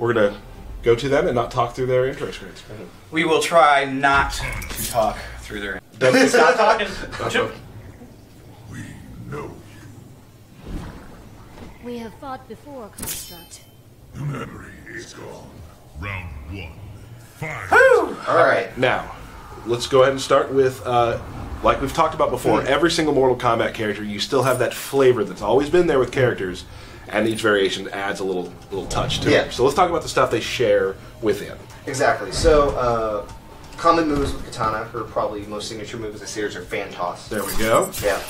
we're going to go to them and not talk through their intro screens. We will try not to talk through their... Stop talking. We know you. We have fought before, Construct. The memory is gone. Round 1. Fight. Alright, now, let's go ahead and start with, like we've talked about before, every single Mortal Kombat character, you still have that flavor that's always been there with characters, and each variation adds a little touch to it. So let's talk about the stuff they share within. Exactly. So, common moves with Kitana, her probably most signature moves I see are fan toss. There we go. Yeah.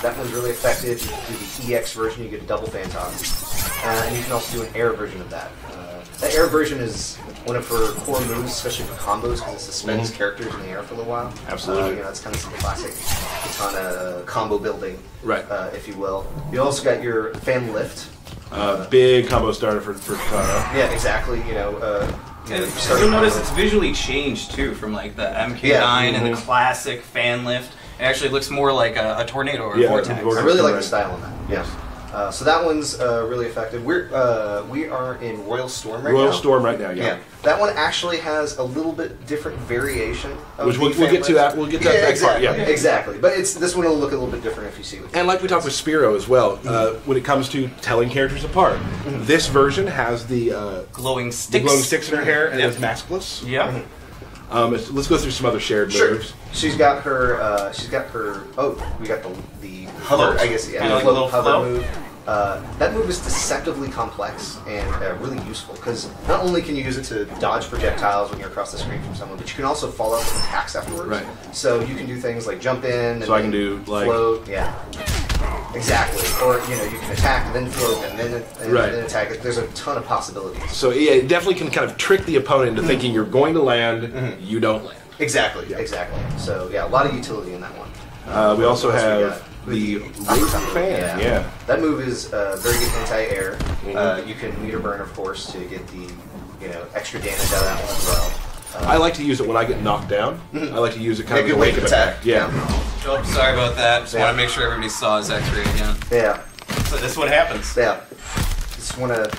That one's really effective. You can do the EX version, you get a double fan toss. And you can also do an air version of that. That air version is one of her core moves, especially for combos, because it suspends characters in the air for a little while. Absolutely. It's kind of some classic Kitana combo building, right? If you will. You also got your fan lift. Big combo starter for Kitana. Yeah, exactly. You'll notice it's visually changed too from like the MK9 and the classic fan lift. It actually looks more like a tornado or a vortex. I really like the style on that. Yes. So that one's really effective. We are in Royal Storm right now. Royal Storm right now, yeah. That one actually has a little bit different variation. Of which we'll get to that. We'll get to that exactly. part. Yeah, exactly. But this one will look a little bit different if you see it. And like we talked with Spiro as well, when it comes to telling characters apart, this version has the glowing sticks. The glowing sticks in her hair, and it's maskless. Yeah. Let's go through some other shared moves. She's got her. Oh, we got the hover. I guess Like a little hover flow. move. That move is deceptively complex and really useful because not only can you use it to dodge projectiles when you're across the screen from someone, but you can also follow up with attacks afterwards. Right. So you can do things like jump in. And so I can do like float. Yeah. Exactly. Or you can attack and then float and then attack. There's a ton of possibilities. So yeah, it definitely can kind of trick the opponent into thinking you're going to land, you don't land. Exactly. Yeah. Exactly. So yeah, a lot of utility in that one. We also have the fan. Yeah. That move is very good anti-air. You can meter burn, of course, to get the extra damage out of that one as well. I like to use it when I get knocked down. I like to use it kind of as a wake attack. Yeah. Oh, sorry about that. Just want to make sure everybody saw his X-ray again. Yeah. So this is what happens. Yeah. Just want to.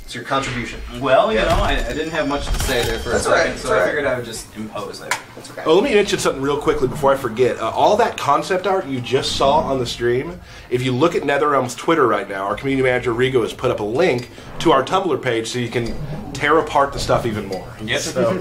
It's your contribution. Well, you know, I didn't have much to say there for a second, so I figured I would just impose there. That's okay. Oh, let me mention something real quickly before I forget. All that concept art you just saw on the stream, if you look at NetherRealm's Twitter right now, our community manager Rigo has put up a link to our Tumblr page so you can tear apart the stuff even more. Yes. So,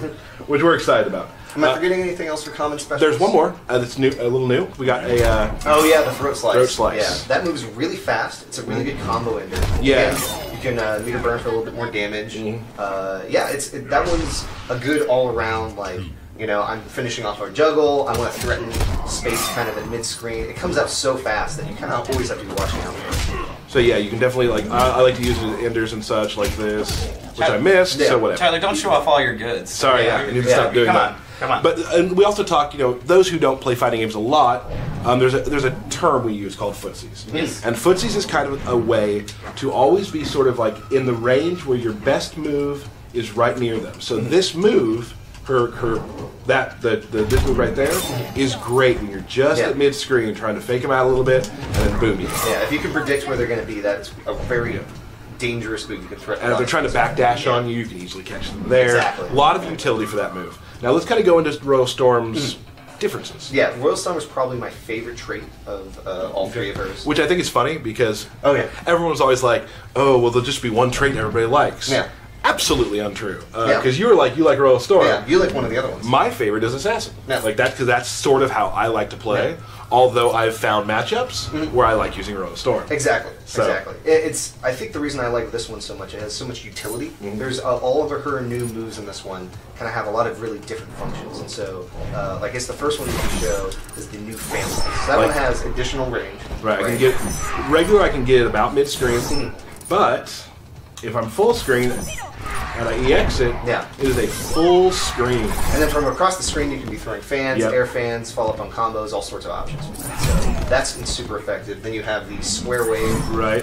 which we're excited about. Am I forgetting anything else for common specials? There's one more that's new, a little new. We got a... oh yeah, the throat slice. Throat slice. Yeah, that move's really fast. It's a really good combo ender. Yeah. You can meter burn for a little bit more damage. That one's a good all-around, like, I'm finishing off our juggle, I want to threaten space kind of at mid-screen. It comes out so fast that you kind of always have to be watching out for it. So yeah, you can definitely, like, I like to use it as enders and such, like this, which I missed, so whatever. Tyler, don't show off all your goods. Sorry, I need to stop doing that. Come on. But and we also talk, those who don't play fighting games a lot, there's a term we use called footsies. Yes. And footsies is kind of a way to always be sort of like in the range where your best move is right near them. So this move, this move right there is great when you're just at mid-screen trying to fake them out a little bit and then boom you. Yeah, if you can predict where they're going to be, that's a very dangerous move you can threaten. And if they're trying to backdash on you, you can easily catch them there. Exactly. A lot of utility for that move. Now let's kind of go into Royal Storm's differences. Yeah, Royal Storm is probably my favorite trait of all three of hers. Which I think is funny because everyone's always like, oh, well, there'll just be one trait everybody likes. Yeah. Absolutely untrue. Because you like Royal Storm. Yeah, you like one of the other ones. My favorite is Assassin. Yeah. Like that, because that's sort of how I like to play. Yeah. Although I've found matchups where I like using Royal Storm. Exactly. I think the reason I like this one so much, it has so much utility. There's all of her new moves in this one kind of have a lot of really different functions. And so, I guess the first one you can show is the new family. So that one has additional range. Right. I can get regular. I can get it about mid screen, but if I'm full screen and I EX it, it is a full screen. And then from across the screen, you can be throwing fans, air fans, follow up on combos, all sorts of options. So that's super effective. Then you have the square wave. Right.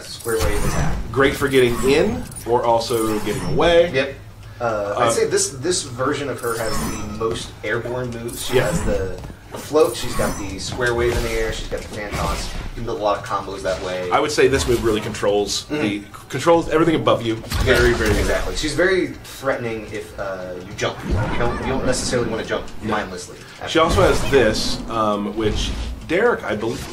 Square wave attack. Great for getting in or also getting away. Yep. I'd say this version of her has the most airborne moves. She has the the float. She's got the square wave in the air. She's got the fan toss. You can build a lot of combos that way. I would say this move really controls controls everything above you. Very, very exactly. She's very threatening if you jump. You don't necessarily want to jump mindlessly. She also has this, which Derek, I believe,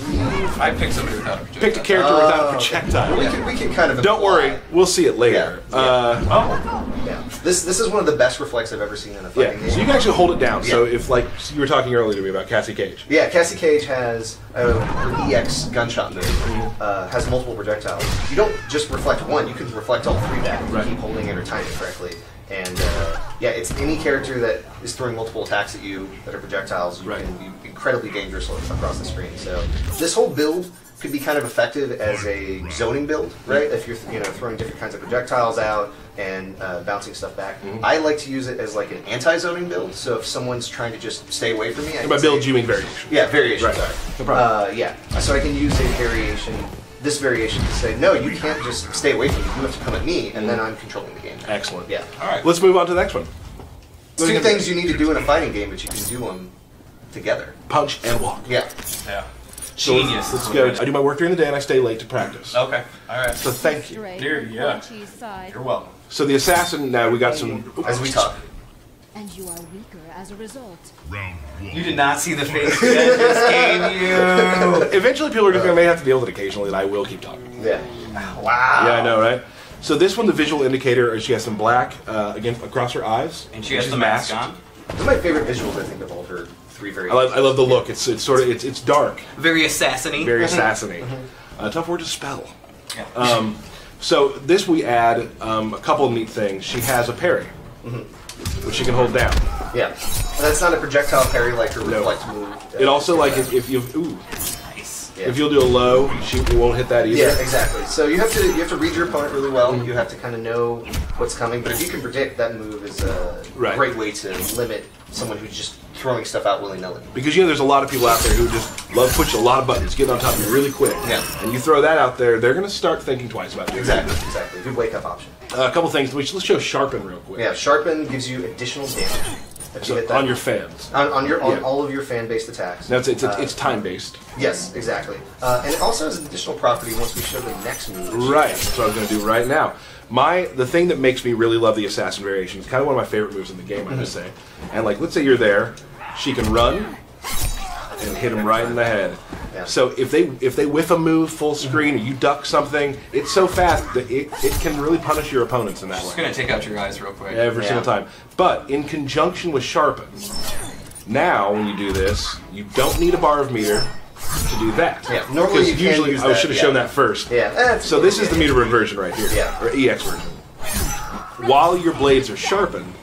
I picked somebody without a projectile. picked a character without a projectile. We can kind of Don't worry, we'll see it later. Yeah. This is one of the best reflex I've ever seen in a fighting game. So you can actually hold it down. So if, like, you were talking earlier to me about Cassie Cage. Yeah, Cassie Cage has her EX gunshot move, has multiple projectiles. You don't just reflect one, you can reflect all three back if you keep holding it or timing it correctly. And yeah, it's any character that is throwing multiple attacks at you that are projectiles, you can be incredibly dangerous across the screen. So this whole build could be kind of effective as a zoning build, right? If you're throwing different kinds of projectiles out and bouncing stuff back. I like to use it as like an anti-zoning build. So if someone's trying to just stay away from me, by build you mean variation? Yeah, variation. Right. Sorry. No problem. Yeah, so I can use a variation. This variation to say, no, you can't just stay away from me. You have to come at me, and then I'm controlling the game. Excellent. Yeah. All right. Let's move on to the next one. Two things you need to do in a fighting game, but you can do them together. Punch and walk. Yeah. Yeah. So Genius. let's go. I do my work during the day and I stay late to practice. Okay. All right. So thank you. You're welcome. So the assassin, now we got some... As we talk. And you are weaker as a result. Round one. You did not see the face that just gave you. Eventually people are just going to have to deal with it occasionally, and I will keep talking. Yeah. Wow. Yeah, I know, right? So this one, the visual indicator, is she has some black across her eyes. And she has She's the mask masked. on. One of my favorite visuals, I think, of all of her three variations. I love the look. It's sort of it's dark, Very assassiny. very assassiny. Tough word to spell. Yeah. So this we add a couple of neat things. She has a parry, which she can hold down. Yeah. And that's not a projectile parry like her reflect move. It also like if you Nice. Yeah. if you'll do a low, she won't hit that either. Yeah, exactly. So you have to read your opponent really well. You have to kind of know what's coming. But if you can predict, that move is a great way to limit someone who's just throwing stuff out willy-nilly. Because there's a lot of people out there who just love pushing a lot of buttons, getting on top of you really quick. Yeah. And you throw that out there, they're going to start thinking twice about it. Exactly. Good wake-up option. A couple things. Let's show Sharpen real quick. Yeah, Sharpen gives you additional damage. If you hit that. On your fans. On all of your fan-based attacks. Now it's time-based. Yes, exactly. And it also has an additional property once we show the next move. Right. That's what I was going to do right now. The thing that makes me really love the assassin variation, it's kind of one of my favorite moves in the game, I must say. And like, let's say you're there, she can run and hit him right in the head. Yeah. So if they whiff a move full screen or you duck something, it's so fast that it can really punish your opponents in that way. Just gonna take out your eyes real quick. Every single time. But in conjunction with Sharpen, now when you do this, you don't need a bar of meter to do that. Yeah, normally you can't usually use I that, should have shown that first. Yeah. So this is the meter version right here, Yeah. or EX version. While your blades are sharpened,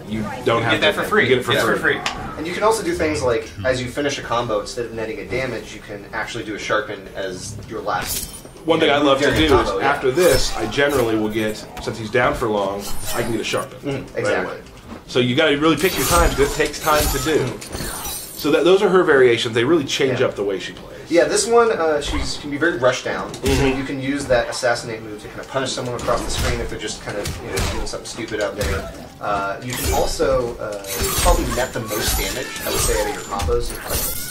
you don't have Get that to for free. You get it for free. And you can also do things like, as you finish a combo, instead of netting a damage, you can actually do a Sharpen as your last. One thing I love to during do the combo, is after this, I generally will get, since he's down for long, I can get a Sharpen. Exactly. Right away. So you got to really pick your times because it takes time to do. So those are her variations. They really change up the way she plays. Yeah, this one, she can be very rushed down. So you can use that Assassinate move to kind of punish someone across the screen if they're just kind of doing something stupid out there. You can also probably net the most damage, I would say, out of your combos,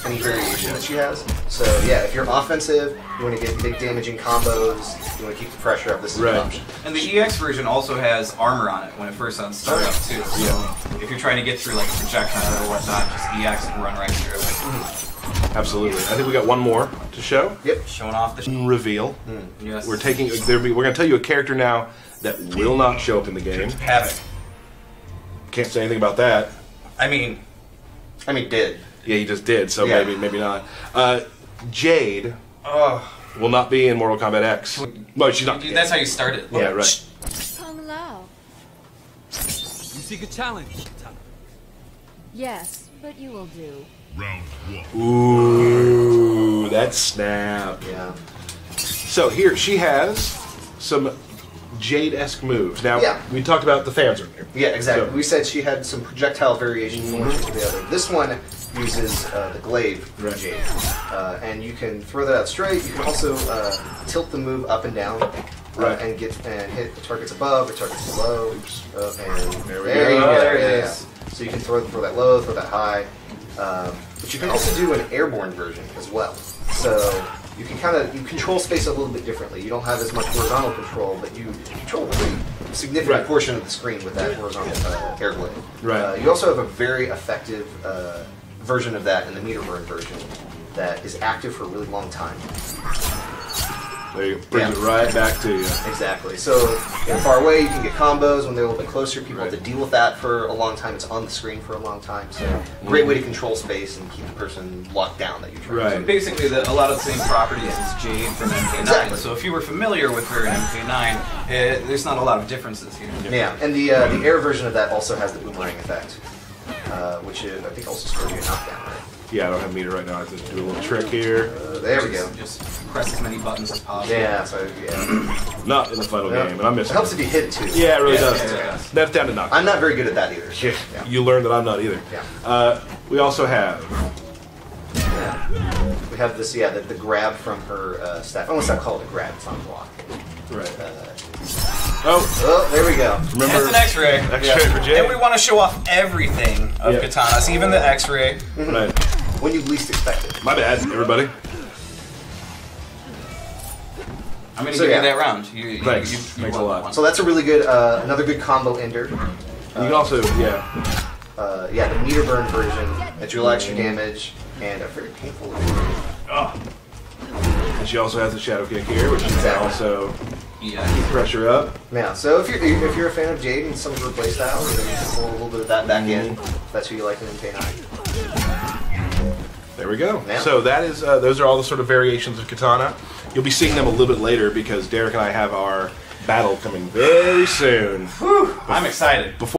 like any variation that she has. So yeah, if you're offensive, you want to get big damaging combos, you want to keep the pressure up, this is an option. And the EX version also has armor on it when it first starts up too. So if you're trying to get through like a projectile or whatnot, just EX and run right through it. Absolutely. I think we got one more to show. Yep. Showing off the reveal. Yes. We're going to tell you a character now that will not show up in the game. Havoc. Can't say anything about that. I mean, did. Yeah, he just did, so maybe not. Jade will not be in Mortal Kombat X. No, she's not. that's how you started. Yeah, right. Kung Lao. You seek a challenge, Kitana. Yes, but you will do. Round one. Ooh, that snap. Yeah. So here, she has some Jade-esque moves. Now, we talked about the fans earlier. Yeah, exactly. So, We said she had some projectile variation from one to the other. This one uses the glaive from Jade. And you can throw that out straight. You can also tilt the move up and down. And hit the targets above or targets below. And there we go. There it is. So you can throw that low, throw that high. But you can also do an airborne version as well. So you can you control space a little bit differently. You don't have as much horizontal control, but you control a pretty significant portion of the screen with that horizontal airblade. Right. You also have a very effective version of that in the meter burn version that is active for a really long time. There you brings it right back to you. Exactly. So far away, you can get combos. When they're a little bit closer, people have to deal with that for a long time. It's on the screen for a long time. So great way to control space and keep the person locked down that you're trying to. So basically, a lot of the same properties as Jade from MK9. Exactly. So if you were familiar with her in MK9, there's not a lot of differences here. Yeah, and the air version of that also has the boomerang effect, which I think also scores you a knockdown, right? Yeah, I don't have meter right now. I just do a little trick here. There we go. Just press as many buttons as possible. Yeah, so Not in the final game, and I missed it. Helps if you hit too. Yeah, it really does. Yeah. That's down to knock. I'm not very good at that either. Yeah. You learned that I'm not either. Yeah. We also have. We have this, the grab from her staff. I almost not call it a grab. It's not a block. Right. Oh, there we go. Remember, it's an X-ray. X-ray for Jade. And we want to show off everything of Kitana's, even the X-ray. Right. When you least expect it. My bad, everybody. I'm going to give you that round. Thanks. Thanks a lot. So that's a really good, another good combo ender. You can also, the meter burn version that do a lot extra damage and a very painful. And she also has a shadow kick here, which can also keep pressure up. Yeah. So if you're a fan of Jade and some of her playstyles, then you can pull a little bit of that back in. If that's who you like in MK9. There we go. Yeah. So that is those are all the sort of variations of Kitana. You'll be seeing them a little bit later because Derek and I have our battle coming very soon. I'm excited. Before